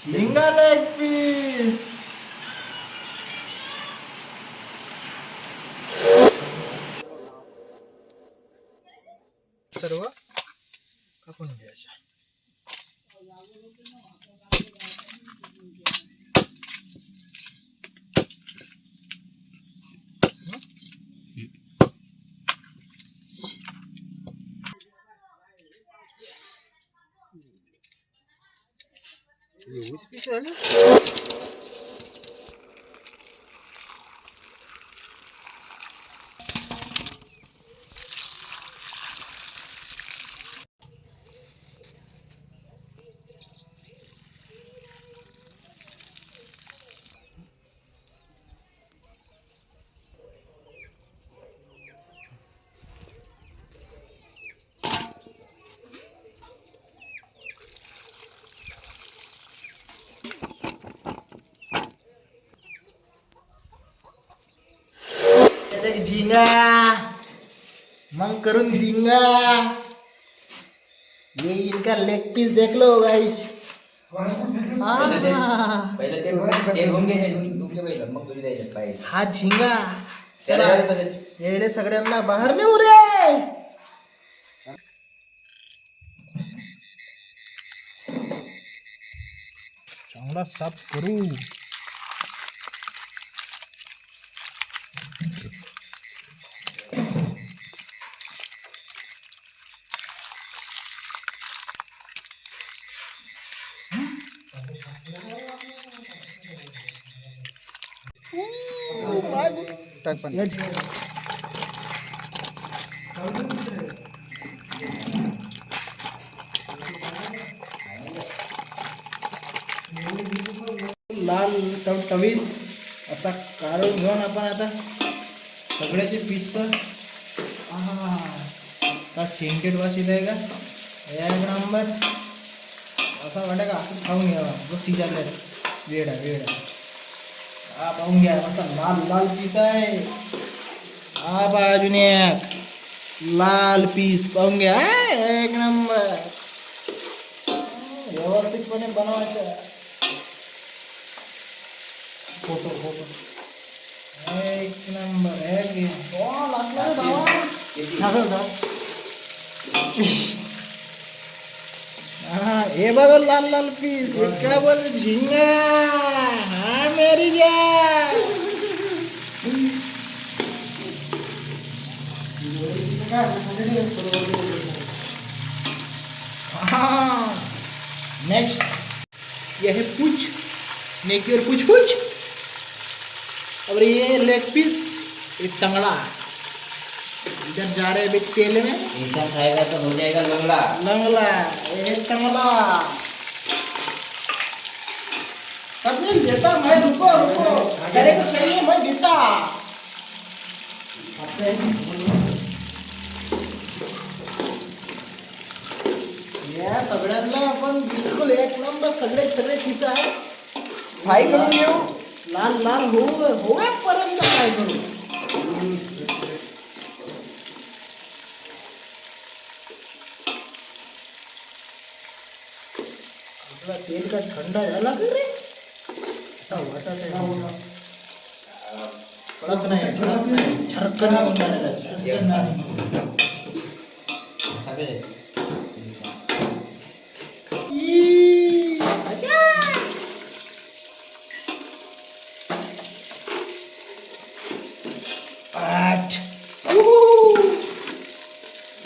झिंगा leg piece सर्व कापून घ्यायचं. एवढीच पीस झाली. झिंगा मग करून झिंगा ये इनका लेग पीस देख लो गाइस. हा झिंगा यायले सगळ्यांना बाहेर नेऊ रे. चांगला साफ करू. टाक पण लाल टवटवीत असा काढून घेऊन आपण आता सगळ्याचे पीस. का सेंटेड वास येत आहे का या नंबर असा वाटतं का आपण खाऊन घ्यावा. बस शिजायला वेळ आहे वेळ आहे. हा पाहून घ्या मस्त लाल लाल पीस आहे. हा बाजूने एक लाल पीस पाहून घ्या. एक नंबर व्यवस्थितपणे बनवायचं. फोटो फोटो एक नंबर एक हाँ ये बघा लाल लाल पीस. ये क्या बोल झिंगा. हाँ मेरी जान. हाँ नेक्स्ट ये है पूछ. नेक योर पूछ पूछ. और ये लेग पीस ये तंगड़ा इधर जा रहे हैं तेल में. ऐसा खाएगा तो हो जाएगा लंगड़ा. लंगड़ा ये तंगड़ा. सबने देता मैं. रुको रुको तेरे को चाहिए मैं देता. या सगळ्यांना आपण बिलकुल एक नंबर सगळे सगळे पीस आहे. फ्राय करून घेऊ. लाल लाल होईपर्यंत फ्राय करू. आपला तेल का थंड झाला का रे. असा वाटत आहे कडक नाही झरकण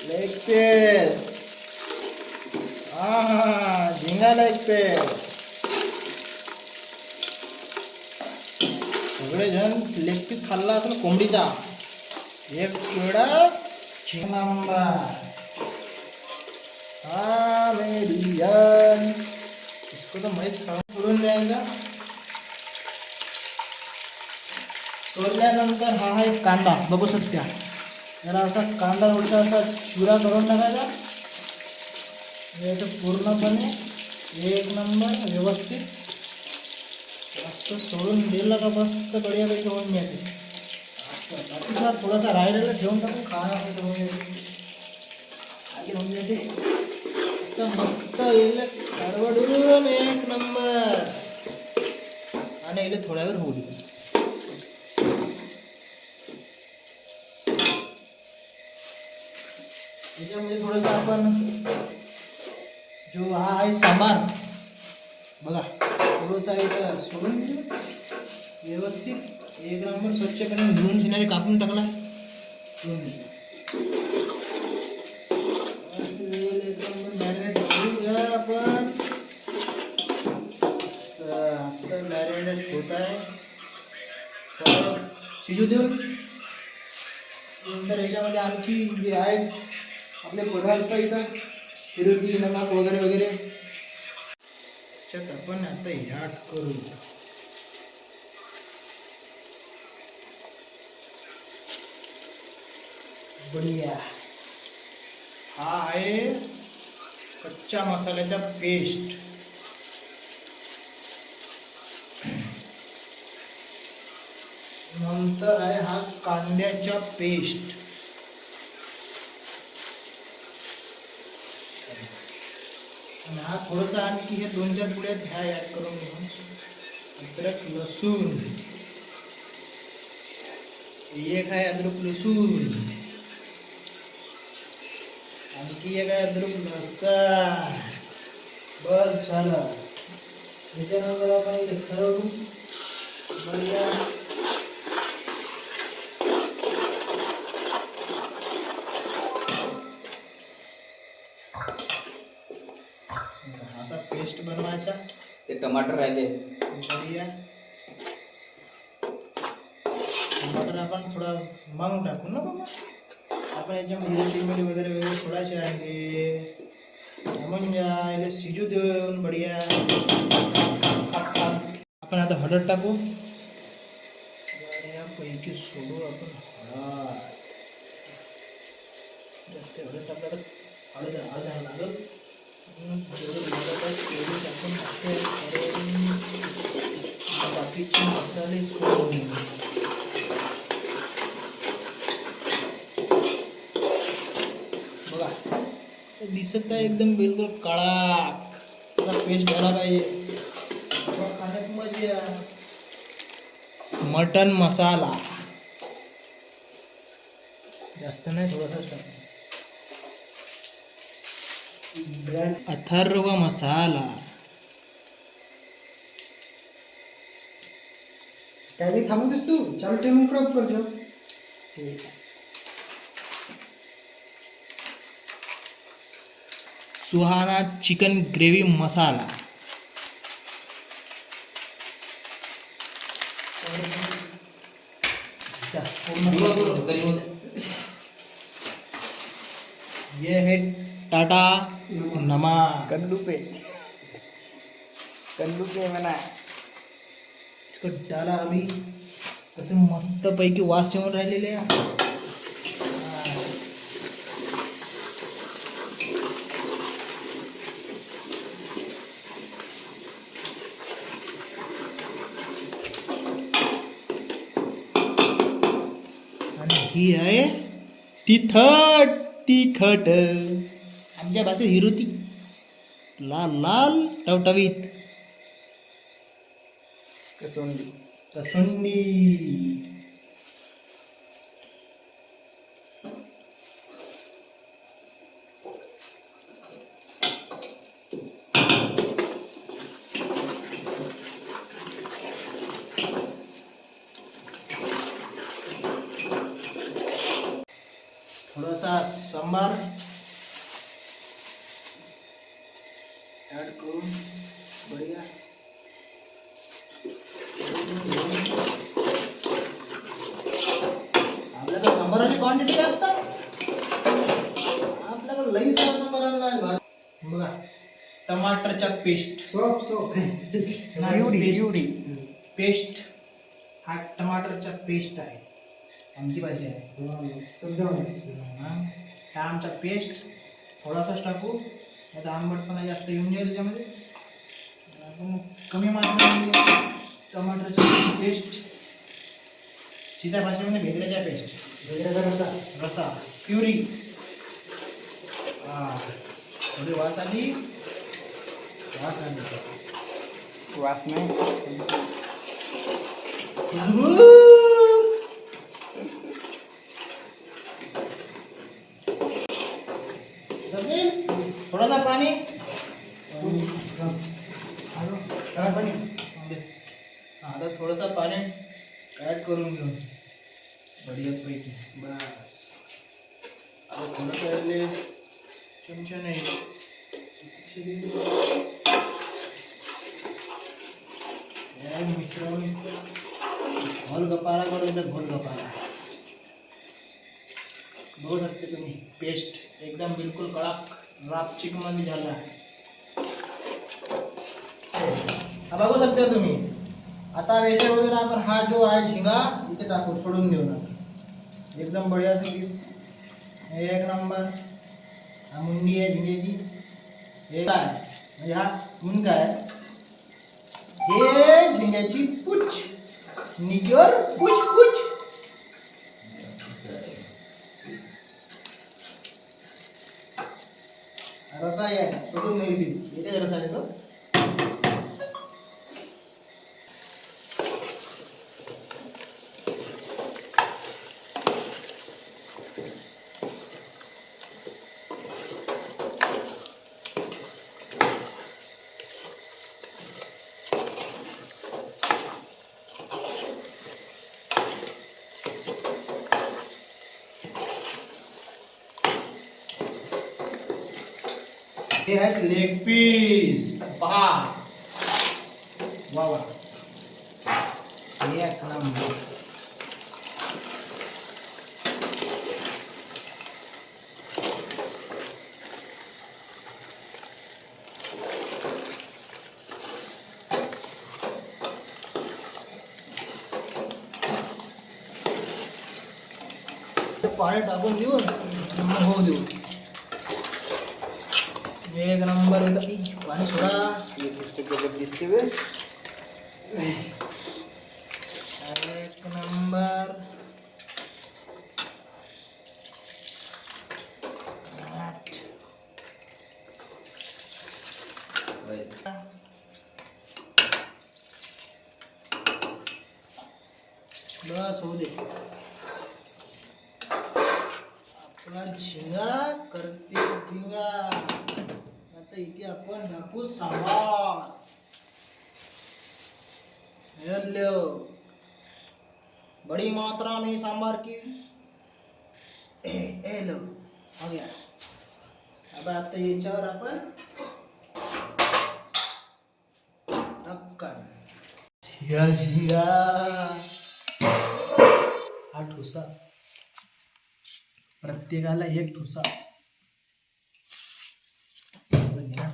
लेग पीस. झिंगा लेग पीस. सगळेजण लेग पीस खाल्ला असेल कोंबडीचा. एक वेळा झिंगा मेडियन इसको तो मैच खाऊन सोडून जायचा. सोडल्यानंतर हा आहे कांदा. बघू शकता जरा असा कांदा थोडासा असा चुरा करून टाकायचा. हे असं पूर्णपणे एक नंबर व्यवस्थित असं सोडून दिलं का मस्त बढियापैकी होऊन मिळते. बाकीचा थोडासा राहिलेला ठेवून टाकून खाणं होऊन जाते. आधी होऊन जाते असं मस्त येईल कडवडून एक नंबर. आणि याला थोड्या वेळ होऊ दे. त्याच्यामध्ये थोडंसं आपण जो हा आहे सांबार बघा थोडंसं इथं सोडून देऊ व्यवस्थित एक नंबर स्वच्छपणे धुवून शिनारी कापून टाकला ठेवून देऊ. एक नंबर मॅरिनेट करूया आपण. आता मॅरिनेट होत आहे शिजू देऊन. नंतर याच्यामध्ये आणखी जे आहेत आपले पदार्थ इथं फिरती नमक वगैरे वगैरे त्याच्यात आपण आता ह्याड करू. बढिया. हा आहे कच्च्या मसाल्याचा पेस्ट. नंतर आहे हा कांद्याचा पेस्ट. आणि हा थोडासा आणखी हे 2-4 पुढ्या ह्या ऍड करून घेऊन अद्रक लसूण एक आहे अद्रक लसूण आणखी एक आहे अद्रक लसूण. बस झालं. त्याच्यानंतर आपण इथे खरडू बढिया. असा पेस्ट बनवायचा. ते टमाटर राहिले बढिया. टमाटर आपण थोडा मग टाकू ना बाबा. आपण याच्यामध्ये चिमणी वगैरे वगैरे सोडायचे आहे. म्हणजे याला शिजू देऊन बढिया. आपण आता हळद टाकू. बढियापैकी सोडू आपण हळद. जास्त हळद टाकलं तर हळद हळद लागल. बाकीचे मसाले सोडून बघा दिसत आहे एकदम बिलकुल काळा पेस्ट झाला पाहिजे. खाण्यात मजा. मटन मसाला जास्त नाही थोडासाच टाकू. अथर्व मसाला. काही थांबवतेस तू चालू ठेवून क्रॉप करतो. ठीक आहे. सुहाना चिकन ग्रेव्ही मसाला. ये है टाटा नमक. कल्लूपे म्हणा. इसको डाला अभी कसे मस्त पैकी वास येऊन राहिलेले आहे. आणि ही आहे तिखट आमच्या भाषेत हिरोती लाल लाल टवटवीत कसोंडी. कसुंदी. थोडासा सांबार ऍड करून बढिया. आपल्याकडे सांबाराची क्वांटिटी काय असतात. आपल्याकडे लई सारा सांबार आणला. बघा टमाटरचा पेस्ट. Soap puree paste. हा टमाटरचा पेस्ट आहे. आमची भाजी आहे. समजावून हा आमचा पेस्ट थोडासाच टाकू. आता आंबटपणा जास्त येऊन जाईल त्याच्यामध्ये. आपण कमी मात्रामध्ये टमाटरची पेस्ट, सीध्या भाषेमध्ये भेंद्र्याच्या पेस्ट, भेंड्याचा रसा. रसा, प्युरी. थोडी वास आली. वास नाही. थोडासा पाणी. पाणी. आता थोडंसं पाणी ॲड करून घेऊ बढिया पैकी. बस आता थोडंसं चमचा नाही मिश्रण घोल गपारा करायचं. घोल गपारा बघू शकते तुम्ही. पेस्ट एकदम बिलकुल कडक राप चिकन झाला. हा बघू शकता तुम्ही. आता याच्याबरोबर आपण हा जो आहे झिंगा इथे टाकू, सोडून देऊ ना. एकदम बढिया पीस, एक नंबर. हा मुंडी आहे झिंग्याची. हे काय म्हणजे हा मुंडका आहे. हे झिंग्याची पुच, निक्योर पुच पुच. रसा आहे सोडून नाही ती याच्या रसाने तो. हे आहेत लेग पीस. पहा वा वा, एक नंबर. पाणी टाकून देऊ, होऊ देऊ. एक नंबर होता. पाणी सोडा. दिसते गजब दिसते बे. एक नंबर. बस होऊ दे. आपला झिंगा करते झिंगा. आता इथे आपण टाकू सांबार. हेलो, बड़ी मात्रा में सांबार की. ए लो हो गया. अब आता याच्यावर आपण ढक्कन. या झिंगा हा ठुसा, प्रत्येकाला एक ठुसा.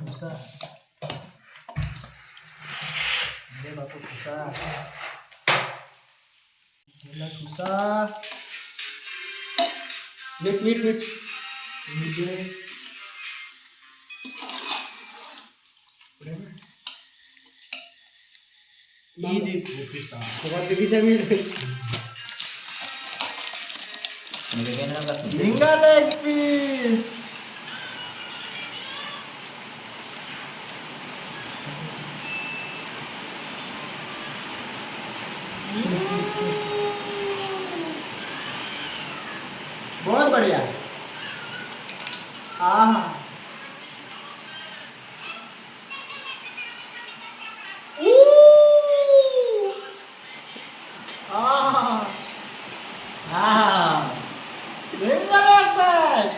ठुसा अरे बापू, ठुसा केला. ठुसा मीठ मीठ मीठ मीठ. ये देखो ठुसा. झिंगा लेग पीस. बहुत बढ़िया. हाँ झिंगा लेग पीस.